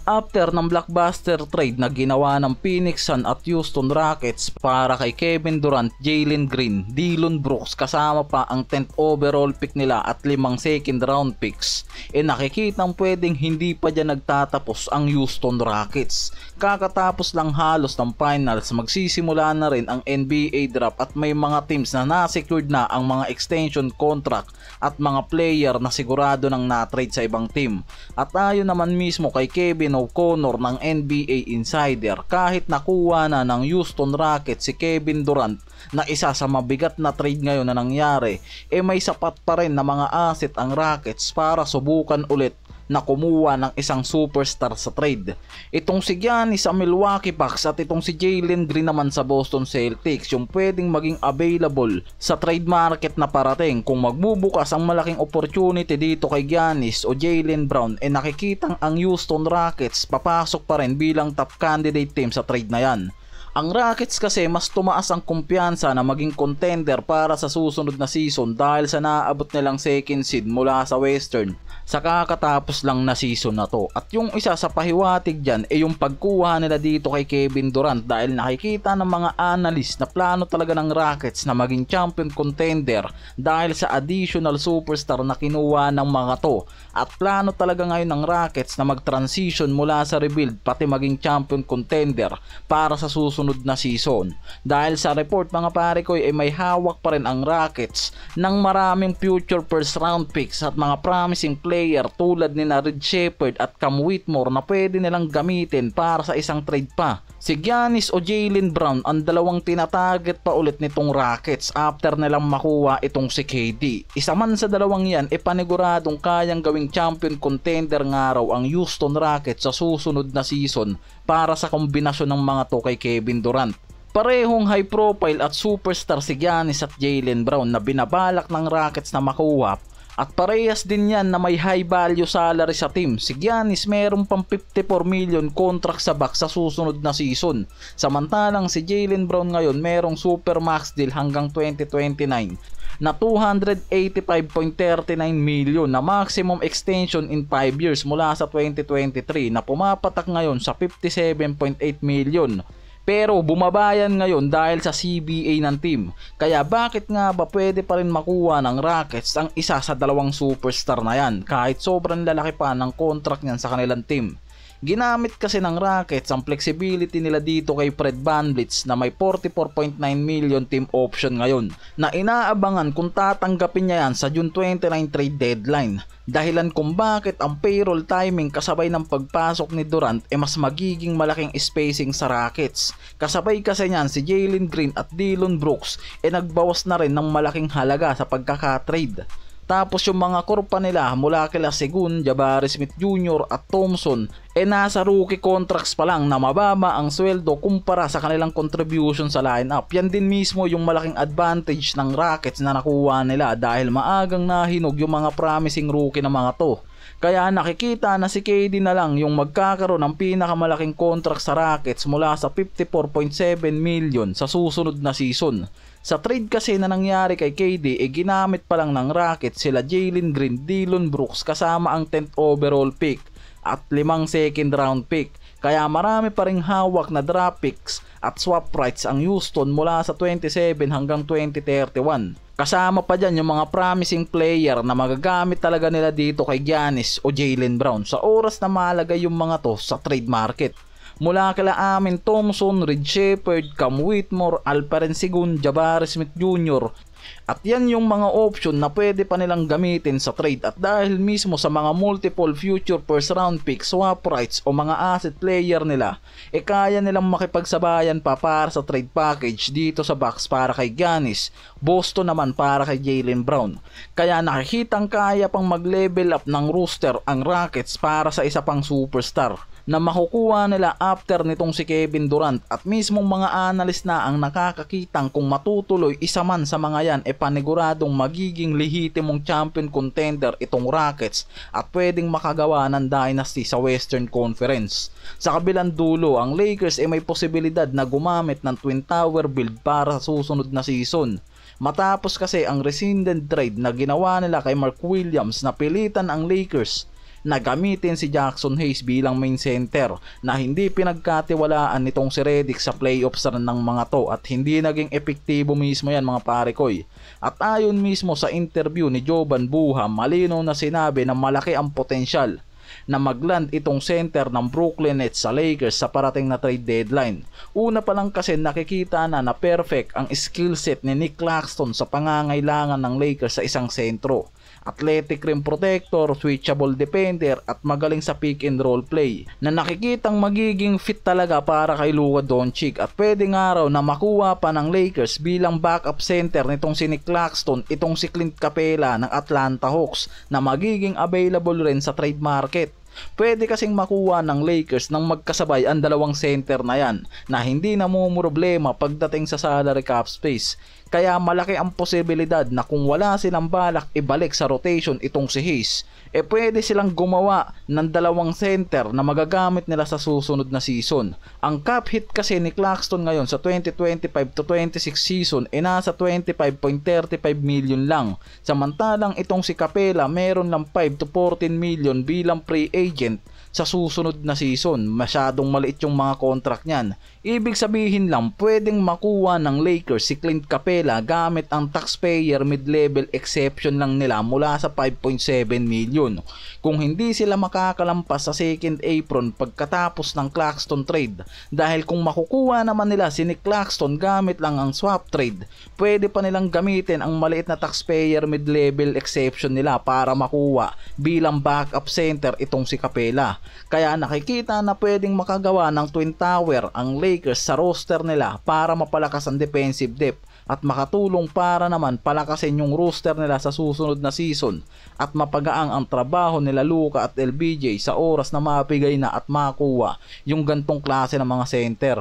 After ng blockbuster trade na ginawa ng Phoenix Suns at Houston Rockets para kay Kevin Durant, Jalen Green, Dillon Brooks kasama pa ang 10th overall pick nila at 5 second round picks, nakikitang pwedeng hindi pa dyan nagtatapos ang Houston Rockets. Kakatapos lang halos ng finals, magsisimula na rin ang NBA draft at may mga teams na na-secured na ang mga extension contract at mga player na sigurado nang na-trade sa ibang team. At ayon naman mismo kay Kevin O'Connor ng NBA Insider, kahit nakuha na ng Houston Rockets si Kevin Durant na isa sa mabigat na trade ngayon na nangyari, may sapat pa rin na mga asset ang Rockets para subukan ulit na kumuha ng isang superstar sa trade. Itong si Giannis sa Milwaukee Bucks at itong si Jalen Green naman sa Boston Celtics yung pwedeng maging available sa trade market na parating. Kung magbubukas ang malaking opportunity dito kay Giannis o Jaylen Brown, nakikitang ang Houston Rockets papasok pa rin bilang top candidate team sa trade na yan. Ang Rockets kasi mas tumaas ang kumpiyansa na maging contender para sa susunod na season dahil sa naabot nilang second seed mula sa Western sa kakatapos lang na season na to. At yung isa sa pahiwatig dyan yung pagkuha nila dito kay Kevin Durant dahil nakikita ng mga analyst na plano talaga ng Rockets na maging champion contender dahil sa additional superstar na kinuha ng mga to. At plano talaga ngayon ng Rockets na mag-transition mula sa rebuild pati maging champion contender para sa susunod na season. Dahil sa report mga pare ko may hawak pa rin ang Rockets ng maraming future first round picks at mga promising player tulad ni Reed Sheppard at Cam Whitmore na pwede nilang gamitin para sa isang trade pa. Si Giannis o Jaylen Brown ang dalawang tinatarget pa ulit nitong Rockets after nilang makuha itong si KD. Isa man sa dalawang yan paniguradong kayang gawing champion contender nga raw ang Houston Rockets sa susunod na season para sa kombinasyon ng mga to kay Kevin Durant. Parehong high profile at superstar si Giannis at Jaylen Brown na binabalak ng Rockets na makuha. At parehas din yan na may high value salary sa team. Si Giannis meron pang 54 million contract sa Bucks sa susunod na season. Samantalang si Jaylen Brown ngayon merong super max deal hanggang 2029 na 285.39 million na maximum extension in 5 years mula sa 2023 na pumapatak ngayon sa 57.8 million. Pero bumabayan ngayon dahil sa CBA ng team. Kaya bakit nga ba pwede pa rin makuha ng Rockets ang isa sa dalawang superstar na yan kahit sobrang lalaki pa ng contract niyan sa kanilang team? Ginamit kasi ng Rockets ang flexibility nila dito kay Fred VanVleet na may 44.9 million team option ngayon na inaabangan kung tatanggapin niya yan sa June 29 trade deadline. Dahilan kung bakit ang payroll timing kasabay ng pagpasok ni Durant mas magiging malaking spacing sa Rockets. Kasabay kasi niyan si Jalen Green at Dillon Brooks nagbawas na rin ng malaking halaga sa pagkakatrade. Tapos yung mga korpa nila mula kila Segun, Jabari Smith Jr. at Thompson nasa rookie contracts pa lang na mababa ang sweldo kumpara sa kanilang contribution sa lineup. Yan din mismo yung malaking advantage ng Rockets na nakuha nila dahil maagang nahinog yung mga promising rookie na mga to. Kaya nakikita na si KD na lang yung magkakaroon ng pinakamalaking contract sa Rockets mula sa 54.7 million sa susunod na season. Sa trade kasi na nangyari kay KD ginamit pa lang ng Rockets sila Jalen Green, Dillon Brooks kasama ang 10th overall pick at 5 second round pick. Kaya marami pa ring hawak na draft picks at swap rights ang Houston mula sa 27 hanggang 2031. Kasama pa dyan yung mga promising player na magagamit talaga nila dito kay Giannis o Jaylen Brown sa oras na mahalaga yung mga to sa trade market. Mula kila Amen Thompson, Reed Sheppard, Cam Whitmore, Alperen Sengun, Jabari Smith Jr. At yan yung mga option na pwede pa nilang gamitin sa trade. At dahil mismo sa mga multiple future first round picks, swap rights o mga asset player nila, kaya nilang makipagsabayan pa para sa trade package dito sa Bucks para kay Giannis, Boston naman para kay Jaylen Brown. Kaya nakikitang kaya pang mag-level up ng roster ang Rockets para sa isa pang superstar na makukuha nila after nitong si Kevin Durant. At mismong mga analyst na ang nakakakitang kung matutuloy isa man sa mga yan paniguradong magiging lehitimong champion contender itong Rockets at pwedeng makagawa ng dynasty sa Western Conference. Sa kabilang dulo, ang Lakers may posibilidad na gumamit ng Twin Tower build para sa susunod na season. Matapos kasi ang rescinded trade na ginawa nila kay Mark Williams, napilitan ang Lakers na gamitin si Jackson Hayes bilang main center na hindi pinagkatiwalaan nitong si Redick sa playoffs run ng mga to at hindi naging epektibo mismo yan mga pare koy. At ayon mismo sa interview ni Jovan Buha, malinaw na sinabi na malaki ang potensyal na magland itong center ng Brooklyn Nets sa Lakers sa parating na trade deadline. Una pa lang kasi nakikita na perfect ang skill set ni Nick Claxton sa pangangailangan ng Lakers sa isang sentro. Athletic rim protector, switchable defender at magaling sa pick and roll play na nakikitang magiging fit talaga para kay Luka Doncic at pwedeng araw na makuha pa ng Lakers bilang backup center nitong si Nick Claxton itong si Clint Capela ng Atlanta Hawks na magiging available rin sa trade market. Pwede kasing makuha ng Lakers nang magkasabay ang dalawang center na yan na hindi namumroblema pagdating sa salary cap space. Kaya malaki ang posibilidad na kung wala silang balak ibalik sa rotation itong si Hayes, pwede silang gumawa ng dalawang center na magagamit nila sa susunod na season. Ang cap hit kasi ni Claxton ngayon sa 2025 to 26 season nasa 25.35 million lang. Samantalang itong si Capela meron lang 5 to 14 million bilang free agent sa susunod na season. Masyadong maliit yung mga contract niyan. Ibig sabihin lang pwedeng makuha ng Lakers si Clint Capela gamit ang taxpayer mid-level exception lang nila mula sa 5.7 million. Kung hindi sila makakalampas sa second apron pagkatapos ng Claxton trade, dahil kung makukuha naman nila si Nick Claxton gamit lang ang swap trade, pwede pa nilang gamitin ang maliit na taxpayer mid-level exception nila para makuha bilang backup center itong si Capela. Kaya nakikita na pwedeng makagawa ng Twin Tower ang Lakers sa roster nila para mapalakas ang defensive depth at makatulong para naman palakasin yung roster nila sa susunod na season at mapagaang ang trabaho nila Luka at LBJ sa oras na mapigay na at makuha yung gantong klase ng mga center.